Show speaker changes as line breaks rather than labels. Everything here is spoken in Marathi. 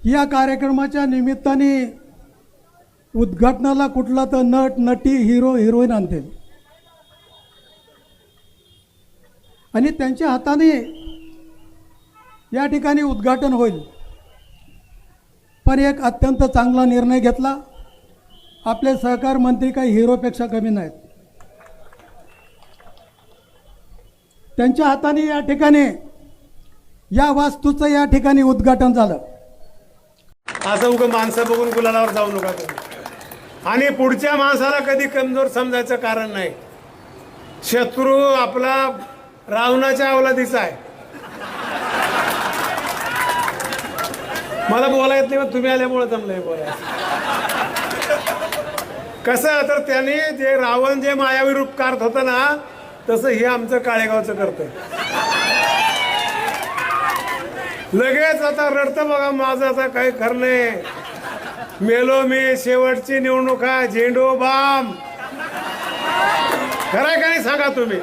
या कार्यक्रमाच्या निमित्ताने उद्घाटनाला कुठला तर नट नटी हिरो हिरोईन आणते आणि त्यांच्या हाताने या ठिकाणी उद्घाटन होईल। पण एक अत्यंत चांगला निर्णय घेतला। आपले सहकार मंत्री काही हिरोपेक्षा कमी नाहीत। त्यांच्या हाताने या ठिकाणी या वास्तूचं या ठिकाणी उद्घाटन झालं।
असं उगं माणसं बघून गुलालावर जाऊ नका तुम्ही। आणि पुढच्या माणसाला कधी कमजोर समजायचं कारण नाही। शत्रू आपला रावणाच्या अवलादीचा आहे। मला बोलायला येत नाही, पण तुम्ही आल्यामुळे जमलंय बोलायचं। कसं तर त्याने जे रावण जे मायावी रूप करत होतं ना, तसं हे आमचं काळेगावचं करतंय। लगेच आता रडतं बघा, माझं आता काही खरं नाही, मेलो मी, शेवटची निवडणूक आहे, झेंडू बाम। खरंय का नाही सांगा तुम्ही?